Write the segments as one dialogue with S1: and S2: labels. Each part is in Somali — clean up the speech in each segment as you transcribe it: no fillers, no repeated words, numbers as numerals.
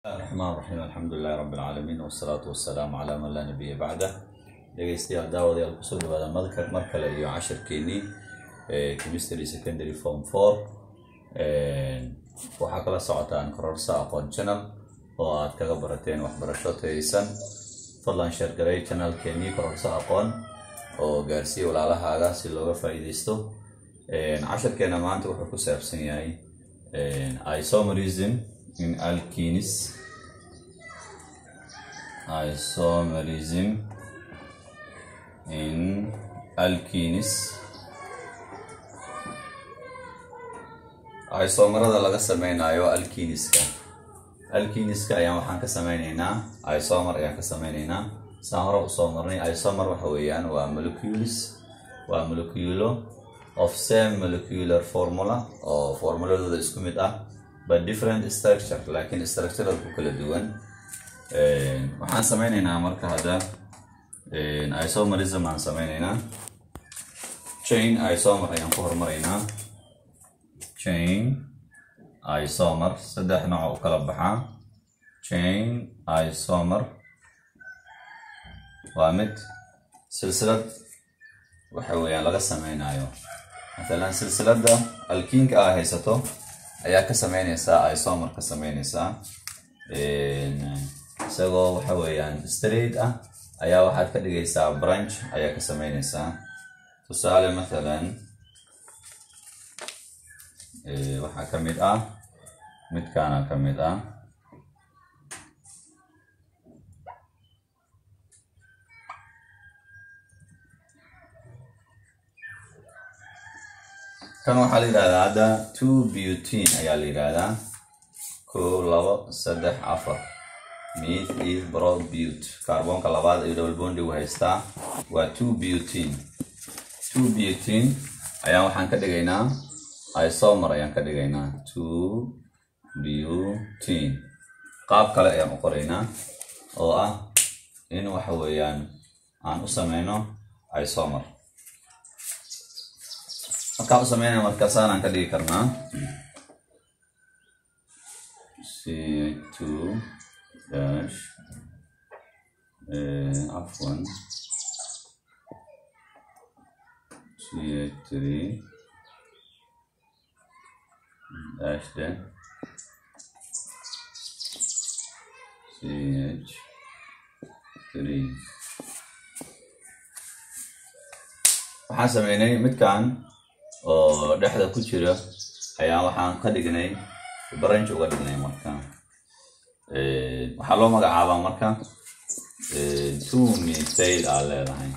S1: الرحمن الرحيم الحمد لله رب العالمين والصلاة والسلام على من لا نبي بعده. dhegeystayaal daawadayaal kusoo dhawaada mar kale iyo casharkeennii chemistry secondary form 4 waxaa kala socotaan kororsa aqoon channel oo aad kaga barateen waxbarasho tayeysan. fadlan share gareey channelkeennii kororsa aqoon oo gaarsiiya walaalahaaga si looga faa'iideysto. casharkeena maanta wuxuu ku saabsan yahay isomerism in alkenes. Isomerism in alkenes. isomerada laga sameynayo alkeneska ayaan waxaan ka sameynaynaa isomer ayaan ka sameynaynaa. saan hore usoo marnay isomer waxa weeyaan waa moleculo of same molecular formula oo formuladooda isku mid ah but different structure, laakiin structure ku kala duwan. waxaan sameynaynaa marka hadda isomerism aan sameynaynaa. chain isomer ayaan ku hormaraynaa. chain isomer saddex nooc u kala baxaa. chain isomer waa mid silsilad waxa weeyaan laga sameynayo. مثلا silsilada alkeenka aad haysato ayaa ka sameynaysaa isomer ka sameynaysaa. isagoo waxa weeyaan straight ah ayaa waxaad ka dhigaysaa branch ayaa ka sameynaysaa. tusaale مثلا waxaa ka mid ah midkaana ka mid ah. kan waxaa la yiraahdaa hadda 2-butene ayaa la yiraahdaa. 1 2 3 4 methylbromide kaarboonka labaad ee double bond u haystaa waa 2-butene. 2-butene ayaa waxaan ka dhigaynaa isomer ayaan ka dhigaynaa 2-butene. qaab kale ayaan u qoraynaa oo ah in waxa weeyaan aan u sameyno isomer. markaan u sameynaya markaasaan aan ka dhigi karnaa C2 dash afwan C3 dash then CH3. waxaan sameynay midkaan oo dhexda ku jira ayaa waxaan ka dhignay branch uga dhignay. marka waxaa loo magacaabaa marka 2-methyl aad leedahay.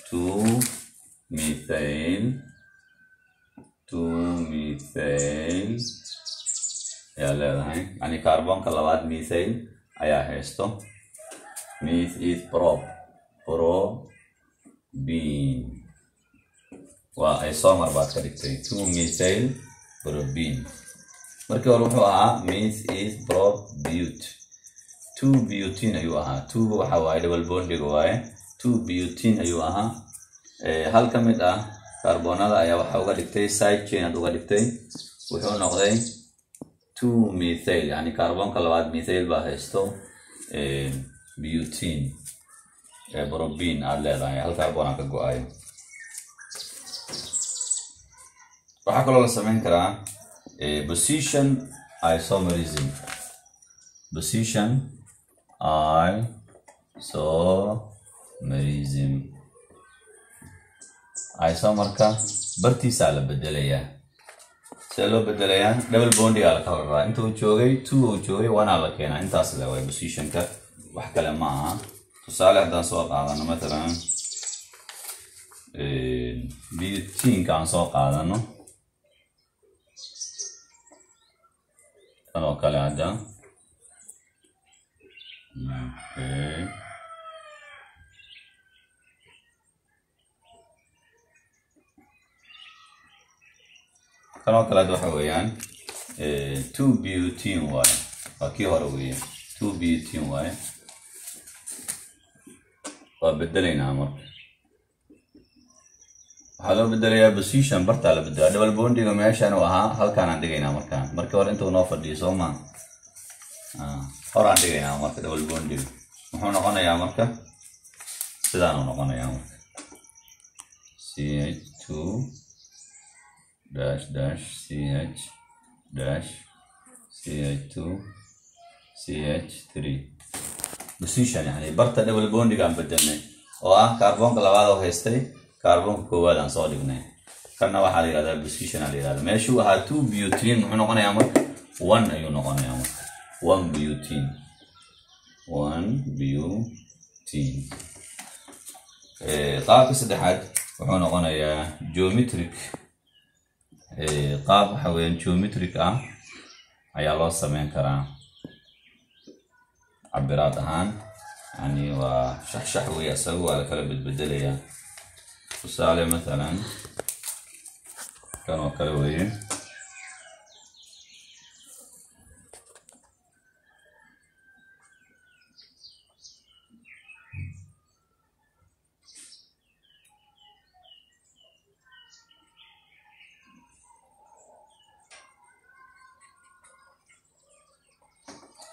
S1: 2-methyl ayaa leedahay, yani kaarboonka labaad methyl ayaa haysto. methylpropene waa isomer baad ka dhigtay 2-methylpropene. markii hore wuxuu ahaa methylpropbute. 2-butene ayuu ahaa. 2 waxa waaye double bondiga waaye. 2-butene ayuu ahaa. hal ka mid ah kaarboonada ayaa waxa uga dhigtay side chain aad uga dhigtay, wuxuu noqday 2-methyl, yani kaarboonka labaad methyl baa haysto butene propene aad leedahay. hal kaarboon ka go-ayo. waxaa kaloo la sameyn karaa position isomerism. position isomerism isomerka bartiisaa la bedelayaa. see loo bedelayaa? double bondigaa la kala raraa. inta uu joogay 2 uu joogay 1 aa la keenaa. intaas le waay positionka, wax kale ma aha. tusaale haddaan soo qaadano matalan buteneka aan soo qaadano kan oo kale hadda kan oo kale hadda waxa weeyaan 2-butene waaye. waa kii hore weeye 2-butene waaye. waa bedelaynaa marka. waxaa loo bedelayaa position bartaa la bedelaa. double bondiga meeshaan uu ahaa halkaan aan dhigaynaa markaan. markii hore intuu noo fadhiyo soo ma horaan dhigaynaa marka double bondiga muxuu noqonayaa marka sidaan uu noqonayaa marka CH2 dash dash CH dash CH2 CH3 position يعني برتا double bondiga aan bedelnay oo ah kaarboonka labaad oo haystay kaarboonka koowaad aan soo dhignay kana waxa la yiraahdaa position la yiraahdaa meeshu waxa 2 butene muxuu noqonayaa marka 1 ayuu noqonayaa marka 1 butene qaabka saddexaad wuxuu noqonayaa geometric qaab waxa weeyaan geometric ah ayaa loo sameyn karaa cabiraad ahaan يعني وشحشح ويأسوا على كلام بالبدلية وسالة مثلا كانوا كلوين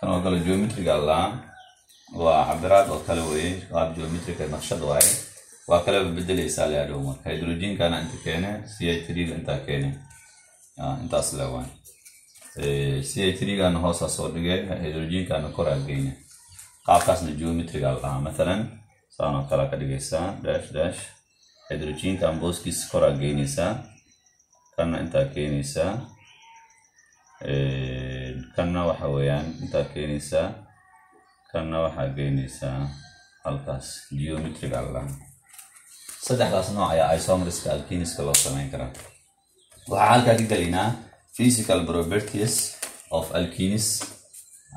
S1: كانوا كلو جيومتري قال وعبارات وكلوين قاب جيومتريك النقشة واي وكلو بدل يسال يا دومر هيدروجين كان أنت كينه CH3 أنت كينه أنت أصله وان CH3 كان هو صار هيدروجين كان كورا جينه قاب كاس الجيومتريك الله مثلا صار كلا كديسا داش داش هيدروجين كان بوسكيس كورا جينيسا كان أنت كينيسا كان وحويان أنت كينيسا كنا واحد جينيسا الكاس جيومتريك الله صدق خلاص نوع يا ايسومرس كالكينيس كلا سمين كرا وحال كذي قلنا physical properties of alkenes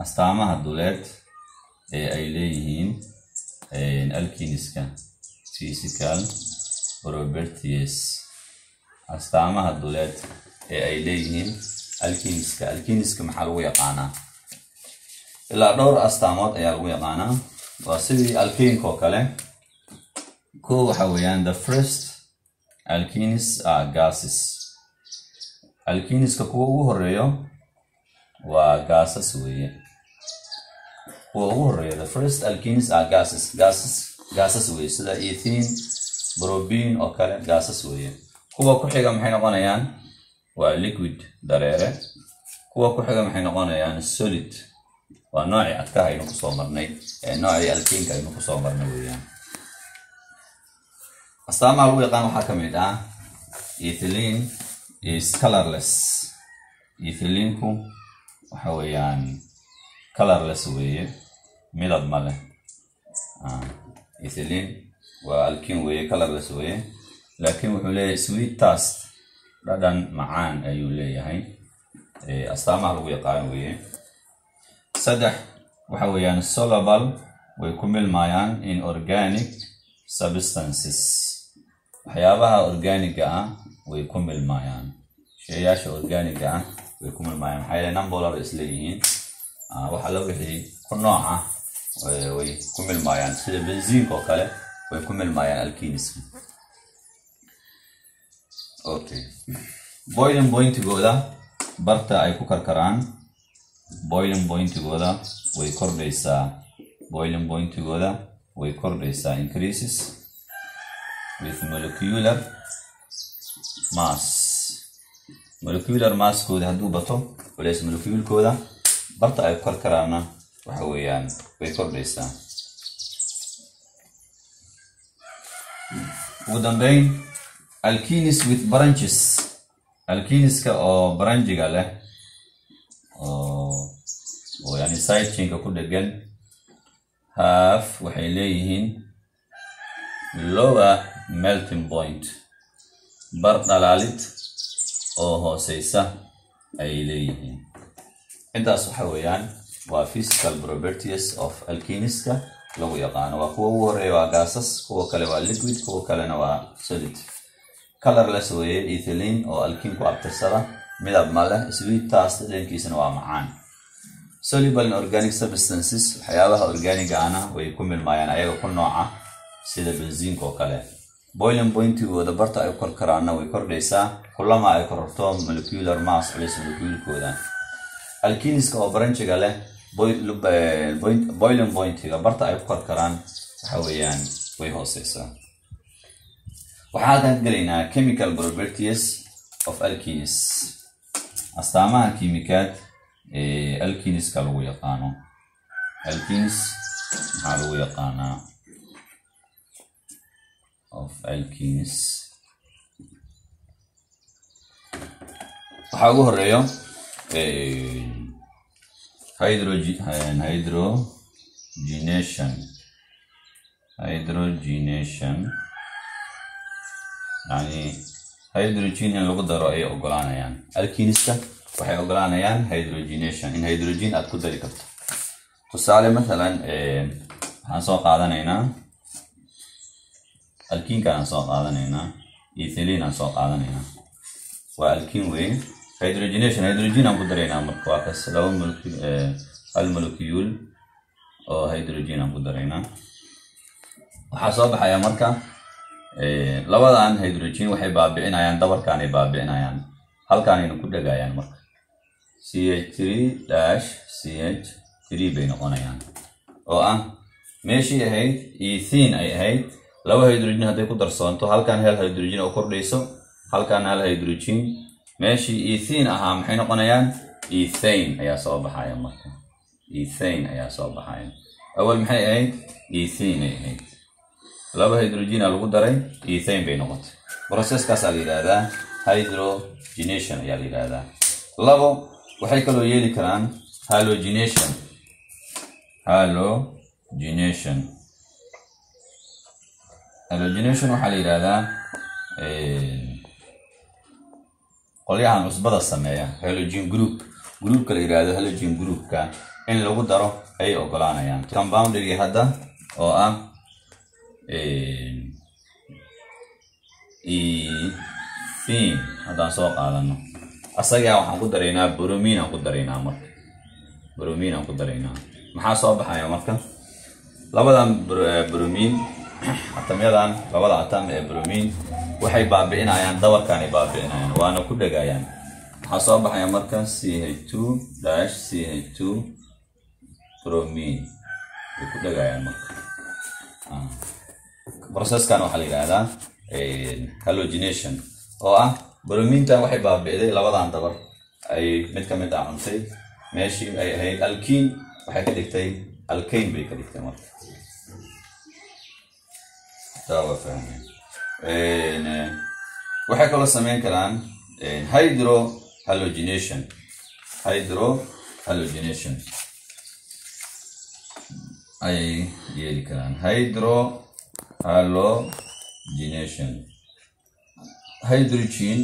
S1: استعملها الدولات ايليهين الكينيس كان physical properties استعملها الدولات ايليهين الكينيس كمحلو يقانا إلا دور أستعمال أيالو يقانا وسيدي الكين كوكالي كو حويان the first alkenes are gases alkenes كو هريو وغاسس ويه كو هريو the first alkenes are gases ويه سيدا إيثين بروبين أوكالي gases ويه كو كحيقا محين قانيان liquid دريرة كو كحيقا محين قانيان solid ونوعي أتكاه إنه كصومرني نوعي الكين كإنه كصومرني وياه أستعمل هو يقام حكمي ده إيثيلين is colorless إيثيلين كو وحويان colorless ويه ميلاد ماله إيثيلين والكين ويه colorless ويه لكن وحوليه sweet taste بدن معان أيوليه هاي أستعمل هو يقام ويه صدح وحويان soluble ويكمل مايان in organic substances وحيابها organic ويكمل مايان شياش organic ويكمل مايان حيلا نمبولار إسليين وحلو بحي كل نوعه ويكمل مايان سيدا بنزين كوكالي ويكمل مايان الكينيس اوكي boiling point جودا برتا اي كوكر كران boiling point جودا ويكورديسا boiling point جودا ويكورديسا increases with molecular mass كودا هدو بطو وليس molecule كودا برتا اي كوكر كرانا وحويان ويكورديسا ودنبين alkenes with branches alkenes كأو برانجي قاله ويعني side chain كده جن have وحيليهن lower melting point برد علالت أو سيسا أيليهن عند صحويان وphysical properties of alkenes لو يقان وهو ريوا gases هو كله liquid هو كله نوا solid colorless way ethylene أو alkene كو أبتسرة ملاب ماله sweet taste لين كيسن ومعان soluble in organic substances حياها organic أنا ويكمل مايان أيها كل نوعه سيدا بنزين كو كله boiling point هو دبرت أيكور كرانا ويكور ليسا كلما أيكورتهم molecular mass وليس molecule كودا alkenes كو برانش قاله boiling point-ga barta ay ku karkaraan waxa weeyaan way hooseysaa. waxaan halkan gelaynaa chemical properties of alkenes, astaamaha kiimikaad alkeneska lagu yaqaano. alkenes maxaa lagu yaqaanaa of alkenes? waxaa ugu horeeyo hydrogenation يعني hydrogen in lagu daro ay ogolaanayaan. alkeneska waxay ogolaanayaan hydrogenation in hydrogen aad ku dari karto. tusaale مثلا waxaan soo qaadanaynaa alkeenka aan soo qaadanaynaa ethylene aan soo qaadanaynaa waa alkene weyn. hydrogenation hydrogen aan ku daraynaa marka waa kas laba hal molecule oo hydrogen aan ku daraynaa. waxaa soo baxaya marka labadan hydrogen waxay baabi'inayaan dabarkan ay baabi'inayaan halkan ay ku dhagayaan marka CH3-CH3 bay noqonayaan oo ah meeshii ahayd ethene ay ahayd laba hydrogen haday ku darsoonto halkan hal hydrogen oo kordhayso halkan hal hydrogen meeshii ethene ahaa maxay noqonayaan ethane ayaa soo baxaya marka ethane ayaa soo baxaya. awal maxay ahayd ethene ay ahayd laba hydrogen lagu daray ethane bay noqotay. processkaas la yiraahdaa hydrogenation ayaa la yiraahdaa. labo waxay kaloo yeeli karaan halogenation waxaa la yiraahdaa qolyahan cusbada sameeya halogen groupka la yiraahdo halogen groupka in lagu daro ay ogolaanayaan. compound-gii hadda oo ah ethene haddaan soo qaadano asagaa waxaan ku daraynaa bromine aan ku daraynaa marka bromine aan ku daraynaa. maxaa soo baxaya marka labadan bromine atamyadan labada atam ee bromine waxay baabi'inayaan dabarkan ay baabi'inayaan waana ku dhagayaan. waxaa soo baxaya marka CH2-CH2 bromine ay ku dhagayaan marka. processkan waxaa la yiraahdaa halogenation oo ah bromintan waxay baabi'day labadan dabar ay mid ka mid ah cuntay meeshii ay ahayd alkene waxay ka dhigtay alkane bay ka dhigtay marka. tawa fahmay waxay kaloo sameyn karaan hydrohalogenation ay yeeli karaan. hydrohalogenation hydrogen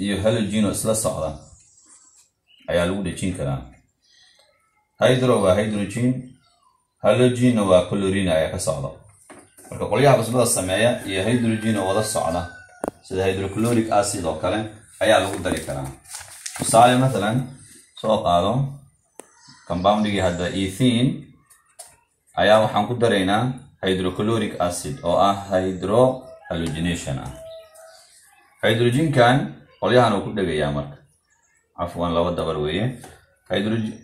S1: iyo halogen oo isla socda ayaa lagu dhejin karaa. hydro waa hydrogen halogen waa chlorine ayaa ka socda marka qolyaha cusbada sameeya iyo hydrogen oo wada socda sida hydrochloric acid oo kale ayaa lagu dari karaa. tusaale مثلا soo qaado compound-gii hadda ethene ayaa waxaan ku daraynaa hydrochloric acid oo ah hydrohalogenation ah. hydrogenkan qolyahan uu ku dhagayaa marka afwan laba dabar weeye.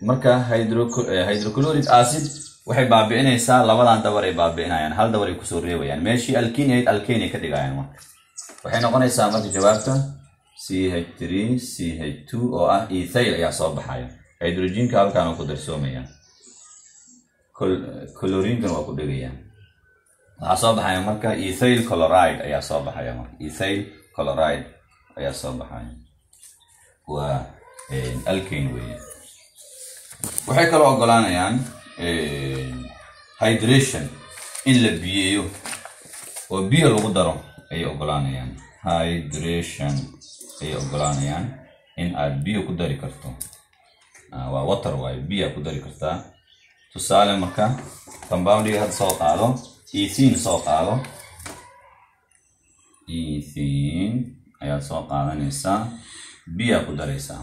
S1: marka hydrochloric acid waxay baabi'inaysaa labadan dabar ay baabi'inayaan hal dabar ay kusoo reebayaan meeshii alkene ay ka dhigayaan marka waxay noqonaysaa marka jawaabta CH3-CH2 oo ah ethyl ayaa soo baxaya. hydrogenka halkan uu ku darsoomaya chlorine waa ku dhagayaan waxaa soo baxaya marka ethyl chloride ayaa soo baxaya marka ethyl chloride ayaa soo baxaya waa alkane weeye. waxay kaloo ogolaanayaan hydration in la biyeeyo oo biyo lagu daro ay ogolaanayaan. hydration ay ogolaanayaan in aad biyo ku dari karto waa water waaye biyo ku dari kartaa. tusaale marka compound-gii had soo qaado ethene soo qaado ethene ayaad soo qaadanaysaa biyo ku daraysaa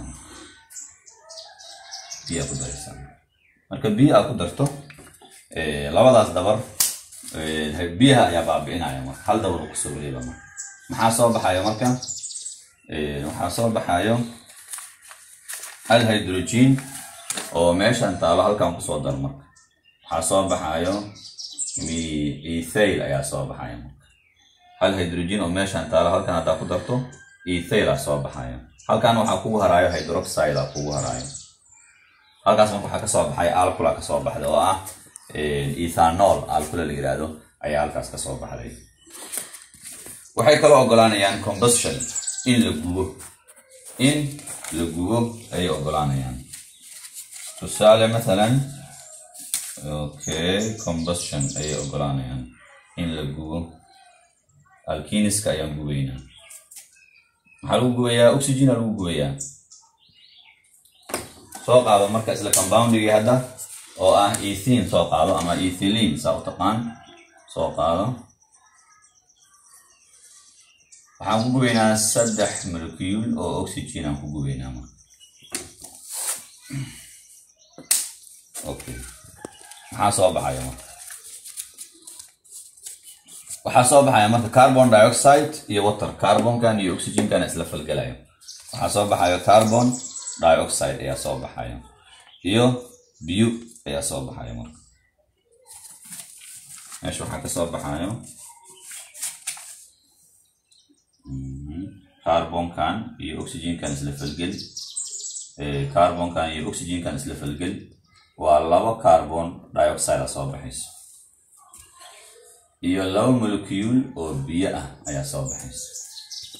S1: marka biyo aad ku darto labadaas dabar biyaha ayaa baabi'inaya marka hal dabar ku soo wareega marka maxaa soo baxaya marka waxaa soo baxayo hal hydrogen oo meeshan taalo halkan ku soo dar marka waxa soo baxayo ethyl ayaa soo baxayo hal hydrogen oo meeshan taalo halkan hada ku darto ethyl ayaa soo baxayo halkan waxa kugu harayo hydroxide ayaa kugu harayo halkaas waxa ka soo baxay alcohol ka soo baxday oo ah ethanol alcohol la yiraahdo ayaa halkaas ka soo baxday waxay kala ogolaanayaan combustion in la gubo ay ogolaanayaan tusaale مثلا okay combustion ay ogolaanayaan in la gubo alkeniska ayaan gubaynaa maxaa lagu gubayaa oxygen lagu gubayaa soo qaado marka isla compoundiga hadda oo ah ethene soo qaado ama ethylene saa u taqaan soo qaado waxaan ku gubaynaa 3 molecule oo oxygen aan ku gubaynaa marka okay maxaa soo baxaya marka waxaa soo baxaya marka carbon dioxide iyo water carbonkan iyo oxygenkan isla falgalayo waxaa soo baxayo carbon dioxide ayaa soo baxayo iyo biyo ayaa soo baxayo marka meesha waxaa ka soo baxayo carbonkan iyo oxygenkan isla falgal carbonkan iyo oxygenkan isla falgal waa 2 carbon dioxide soo baxayso iyo 2 molecule oo biyo ah ayaa soo baxayso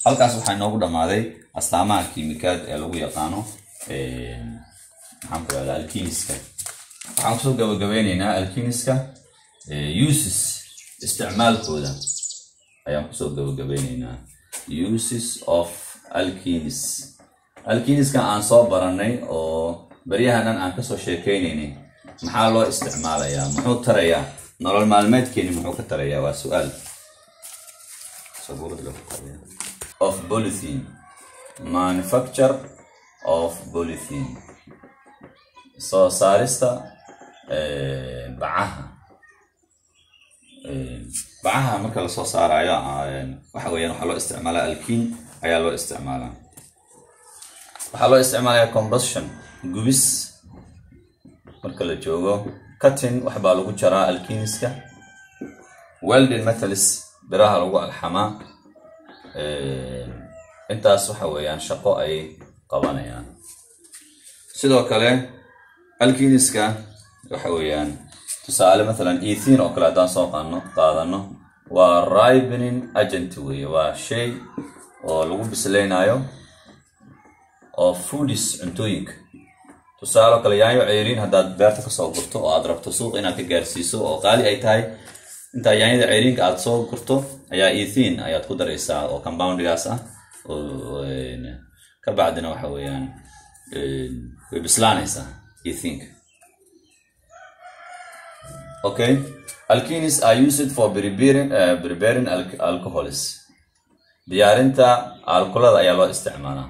S1: halkaas waxaa noogu dhamaaday astaamaha kiimikaad ee lagu yaqaano maxaan ku raadaa alkeniska waxaan kusoo gabagabeynaynaa alkeniska uses isticmaalkooda ayaan kusoo gabagabeynaynaa uses of alkenis alkeniska aan soo baranay oo baryahan aan ka soo sheekeynaynay maxaa loo isticmaalayaa muxuu tarayaa nolol maalmeedkeena muxuu ka tarayaa waa su'aal of polythene manufacture of polythene soo saarista bacaha marka la soo saarayo waxa weeyaan waxa loo isticmaalaa alkene ayaa loo isticmaalaa waxaa loo isticmaalayaa combustion gubis marka la joogo cutting wax baa lagu jaraa alkeniska welding metals biraha lagu alxamaa intaas waxa weeyaan shaqo ay qabanayaan sidoo kale alkeniska waxa weeyaan tusaale مثلا ethene oo kale hadaan soo qaadano waa ripening agent weeye waa shay oo lagu bisleynayo oo foods cuntooyinka tusaale kale yaanyo ceeriin hadaad beerta ka soo gurto oo aad rabto suuq inaad ka gaarsiiso oo qaali ay tahay inta yaanyada ceeriinka aad soo gurto ayaa ethene ayaad ku daraysaa oo compoundigaas ah oo ka bacdina waxa weeyaan way bislaanaysaa ethene okay alkenes are used for preparing alcohols diyaarinta alcoholada ayaa loo isticmaalaa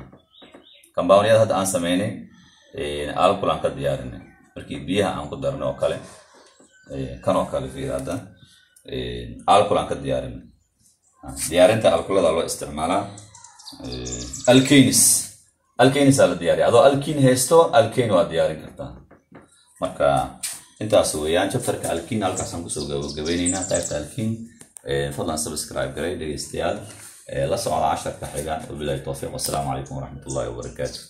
S1: compoundiyada hadda aan sameynay alcohol aan ka diyaarinay markii biyaha aan ku darno oo kale kan oo kale fiirada alcohol aan ka diyaarinay diyaarinta alcoholada loo isticmaalaa alkenes la diyaariyo adoo alkene haysto alkene waa diyaarin kartaa marka intaas weeyaan chapterka alkene halkaas aan kusoo gabagabaynaynaa qaybta alkene fadlan subscribe garay dhageystayaal la socda casharka xiga wabillahi tawfiiq wasalaamu calaykum waraxmatullaahi wabarakaatuh